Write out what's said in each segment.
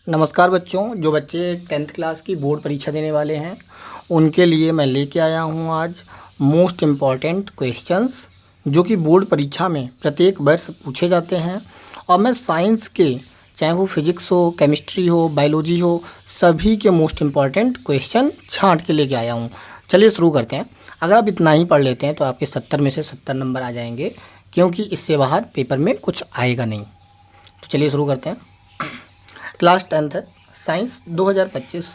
नमस्कार बच्चों, जो बच्चे 10th क्लास की बोर्ड परीक्षा देने वाले हैं उनके लिए मैं लेके आया हूँ आज मोस्ट इम्पॉर्टेंट क्वेश्चंस जो कि बोर्ड परीक्षा में प्रत्येक वर्ष पूछे जाते हैं। और मैं साइंस के, चाहे वो फिजिक्स हो, केमिस्ट्री हो, बायोलॉजी हो, सभी के मोस्ट इम्पॉर्टेंट क्वेश्चन छांट के लेके आया हूँ। चलिए शुरू करते हैं। अगर आप इतना ही पढ़ लेते हैं तो आपके 70 में से 70 नंबर आ जाएंगे, क्योंकि इससे बाहर पेपर में कुछ आएगा नहीं। तो चलिए शुरू करते हैं। क्लास 10th है, साइंस 2025।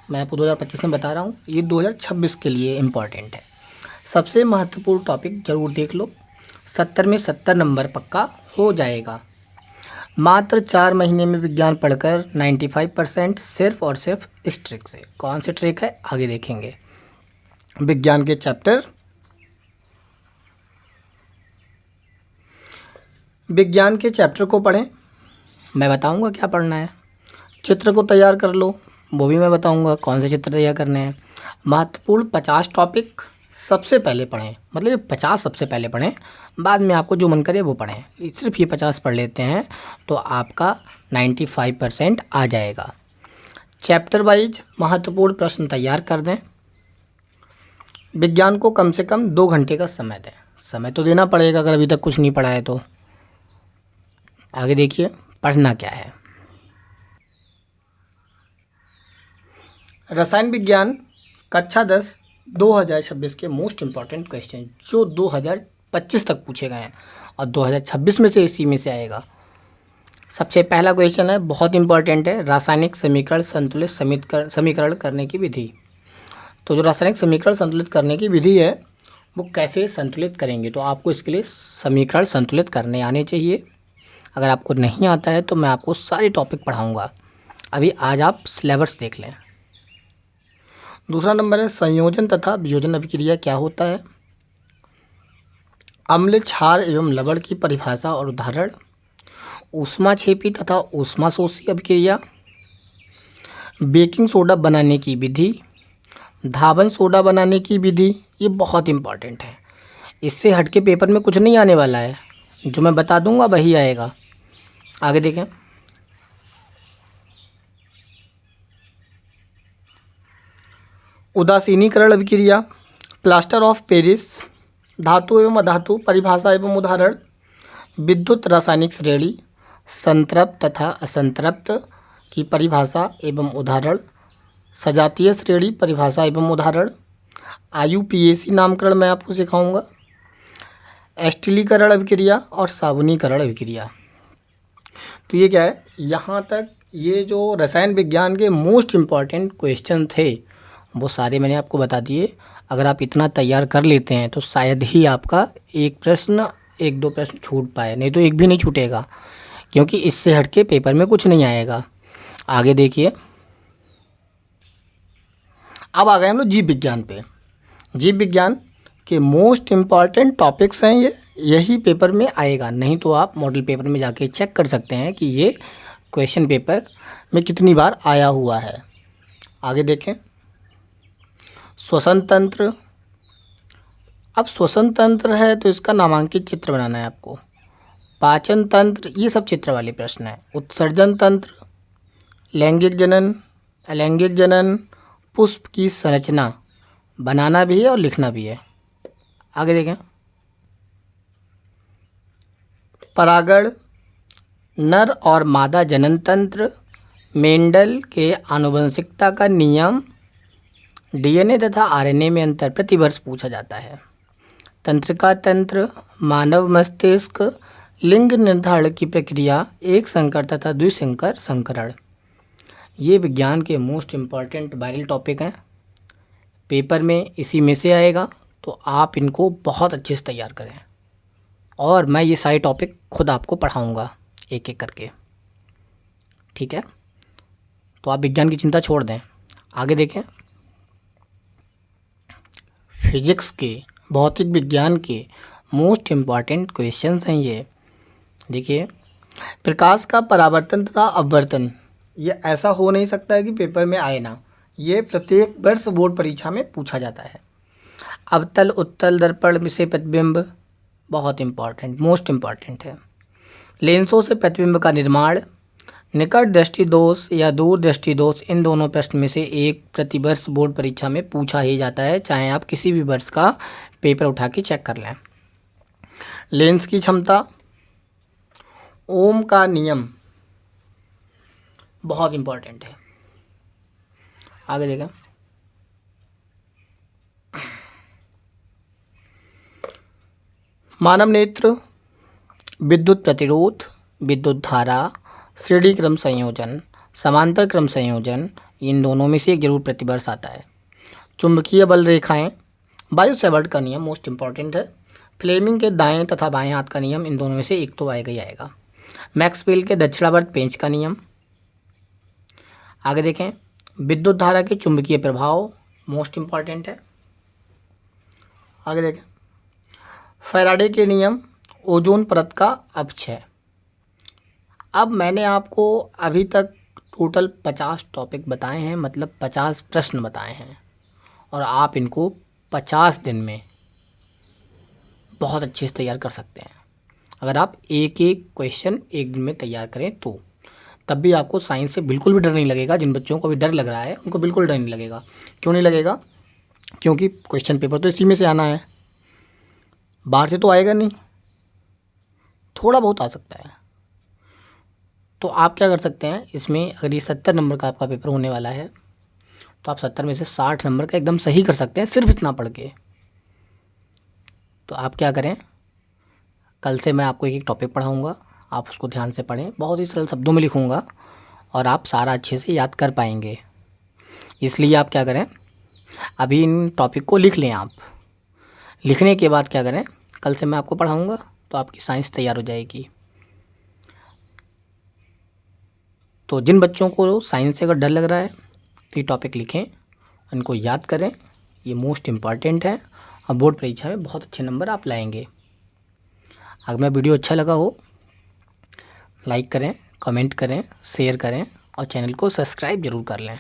मैं आपको 2025 में बता रहा हूँ, ये 2026 के लिए इम्पॉर्टेंट है। सबसे महत्वपूर्ण टॉपिक ज़रूर देख लो, 70 में 70 नंबर पक्का हो जाएगा। मात्र 4 महीने में विज्ञान पढ़कर 95% सिर्फ और सिर्फ इस ट्रिक से। कौन सी ट्रिक है आगे देखेंगे। विज्ञान के चैप्टर, विज्ञान के चैप्टर को पढ़ें, मैं बताऊंगा क्या पढ़ना है। चित्र को तैयार कर लो, वो भी मैं बताऊंगा कौन से चित्र तैयार करने हैं। महत्वपूर्ण 50 टॉपिक सबसे पहले पढ़ें, मतलब ये 50 सबसे पहले पढ़ें, बाद में आपको जो मन करे वो पढ़ें। सिर्फ ये 50 पढ़ लेते हैं तो आपका 95% आ जाएगा। चैप्टर वाइज महत्वपूर्ण प्रश्न तैयार कर दें। विज्ञान को कम से कम 2 घंटे का समय दें। समय तो देना पड़ेगा अगर अभी तक कुछ नहीं पढ़ा है तो। आगे देखिए पढ़ना क्या है। रसायन विज्ञान कक्षा 10 2026 के मोस्ट इम्पॉर्टेंट क्वेश्चन जो 2025 तक पूछे गए हैं और 2026 में से इसी में से आएगा। सबसे पहला क्वेश्चन है, बहुत इंपॉर्टेंट है, रासायनिक समीकरण संतुलित समीकरण करने की विधि। तो जो रासायनिक समीकरण संतुलित करने की विधि है वो कैसे संतुलित करेंगे, तो आपको इसके लिए समीकरण संतुलित करने आने चाहिए। अगर आपको नहीं आता है तो मैं आपको सारे टॉपिक पढ़ाऊँगा। अभी आज आप सिलेबस देख लें। दूसरा नंबर है, संयोजन तथा वियोजन अभिक्रिया क्या होता है। अम्ल, क्षार एवं लवण की परिभाषा और उदाहरण। ऊष्माक्षेपी तथा ऊष्माशोषी अभिक्रिया। बेकिंग सोडा बनाने की विधि। धावन सोडा बनाने की विधि। ये बहुत इंपॉर्टेंट है, इससे हटके पेपर में कुछ नहीं आने वाला है, जो मैं बता दूंगा वही आएगा। आगे देखें। उदासीनीकरण अभिक्रिया, प्लास्टर ऑफ पेरिस, धातु एवं अधातु परिभाषा एवं उदाहरण। विद्युत रासायनिक श्रेणी, संतृप्त तथा असंतृप्त की परिभाषा एवं उदाहरण। सजातीय श्रेणी परिभाषा एवं उदाहरण। IUPAC नामकरण मैं आपको सिखाऊंगा। एस्टिलीकरण अभिक्रिया और साबुनीकरण अभिक्रिया। तो ये क्या है, यहाँ तक ये जो रसायन विज्ञान के मोस्ट इम्पॉर्टेंट क्वेश्चन थे वो सारे मैंने आपको बता दिए। अगर आप इतना तैयार कर लेते हैं तो शायद ही आपका एक दो प्रश्न छूट पाए, नहीं तो एक भी नहीं छूटेगा, क्योंकि इससे हटके पेपर में कुछ नहीं आएगा। आगे देखिए, अब आ गए हम लोग जीव विज्ञान पे। जीव विज्ञान के मोस्ट इम्पॉर्टेंट टॉपिक्स हैं ये, यही पेपर में आएगा। नहीं तो आप मॉडल पेपर में जाके चेक कर सकते हैं कि ये क्वेश्चन पेपर में कितनी बार आया हुआ है। आगे देखें। श्वसन तंत्र। अब श्वसन तंत्र है तो इसका नामांकित चित्र बनाना है आपको। पाचन तंत्र, ये सब चित्र वाले प्रश्न हैं। उत्सर्जन तंत्र, लैंगिक जनन, अलैंगिक जनन, पुष्प की संरचना बनाना भी है और लिखना भी है। आगे देखें। परागण, नर और मादा जनन तंत्र, मेंडल के आनुवंशिकता का नियम, DNA तथा RNA में अंतर प्रतिवर्ष पूछा जाता है। तंत्रिका तंत्र, मानव मस्तिष्क, लिंग निर्धारण की प्रक्रिया, एक संकर तथा द्विसंकर संकरण। ये विज्ञान के मोस्ट इम्पॉर्टेंट वायरल टॉपिक हैं, पेपर में इसी में से आएगा। तो आप इनको बहुत अच्छे से तैयार करें और मैं ये सारे टॉपिक खुद आपको पढ़ाऊँगा एक एक करके, ठीक है। तो आप विज्ञान की चिंता छोड़ दें। आगे देखें। फिजिक्स के, भौतिक विज्ञान के मोस्ट इम्पॉर्टेंट क्वेश्चंस हैं ये। देखिए, प्रकाश का परावर्तन तथा अपवर्तन, ये ऐसा हो नहीं सकता है कि पेपर में आए ना, ये प्रत्येक वर्ष बोर्ड परीक्षा में पूछा जाता है। अवतल उत्तल दर्पण से प्रतिबिंब, बहुत इम्पॉर्टेंट, मोस्ट इम्पॉर्टेंट है। लेंसों से प्रतिबिंब का निर्माण, निकट दृष्टि दोष या दूर दृष्टि दोष, इन दोनों प्रश्न में से एक प्रतिवर्ष बोर्ड परीक्षा में पूछा ही जाता है, चाहे आप किसी भी वर्ष का पेपर उठा के चेक कर लें। लेंस की क्षमता, ओम का नियम बहुत इंपॉर्टेंट है। आगे देखें, मानव नेत्र, विद्युत प्रतिरोध, विद्युत धारा, श्रेणी क्रम संयोजन, समांतर क्रम संयोजन, इन दोनों में से एक जरूर प्रतिवर्ष आता है। चुंबकीय बल रेखाएं, बायो सेवर्ट का नियम मोस्ट इंपॉर्टेंट है। फ्लेमिंग के दाएं तथा बाएं हाथ का नियम, इन दोनों में से एक तो आएगा ही आएगा। मैक्सवेल के दक्षिणावर्त पेंच का नियम। आगे देखें, विद्युत धारा के चुंबकीय प्रभाव मोस्ट इंपॉर्टेंट है। आगे देखें, फैराडे के नियम, ओजोन परत का अपक्षय। अब मैंने आपको अभी तक टोटल 50 टॉपिक बताए हैं, मतलब 50 प्रश्न बताए हैं, और आप इनको 50 दिन में बहुत अच्छे से तैयार कर सकते हैं अगर आप एक एक क्वेश्चन एक दिन में तैयार करें तो। तब भी आपको साइंस से बिल्कुल भी डर नहीं लगेगा। जिन बच्चों को भी डर लग रहा है उनको बिल्कुल डर नहीं लगेगा। क्यों नहीं लगेगा? क्योंकि क्वेश्चन पेपर तो इसी में से आना है, बाहर से तो आएगा नहीं, थोड़ा बहुत आ सकता है। तो आप क्या कर सकते हैं, इसमें अगर ये 70 नंबर का आपका पेपर होने वाला है तो आप 70 में से 60 नंबर का एकदम सही कर सकते हैं, सिर्फ इतना पढ़ के। तो आप क्या करें, कल से मैं आपको एक एक टॉपिक पढ़ाऊँगा, आप उसको ध्यान से पढ़ें, बहुत ही सरल शब्दों में लिखूँगा और आप सारा अच्छे से याद कर पाएंगे। इसलिए आप क्या करें, अभी इन टॉपिक को लिख लें। आप लिखने के बाद क्या करें, कल से मैं आपको पढ़ाऊँगा तो आपकी साइंस तैयार हो जाएगी। तो जिन बच्चों को साइंस से अगर डर लग रहा है तो ये टॉपिक लिखें, इनको याद करें, ये मोस्ट इम्पॉर्टेंट है और बोर्ड परीक्षा में बहुत अच्छे नंबर आप लाएंगे। अगर मेरा वीडियो अच्छा लगा हो, लाइक करें, कमेंट करें, शेयर करें और चैनल को सब्सक्राइब ज़रूर कर लें।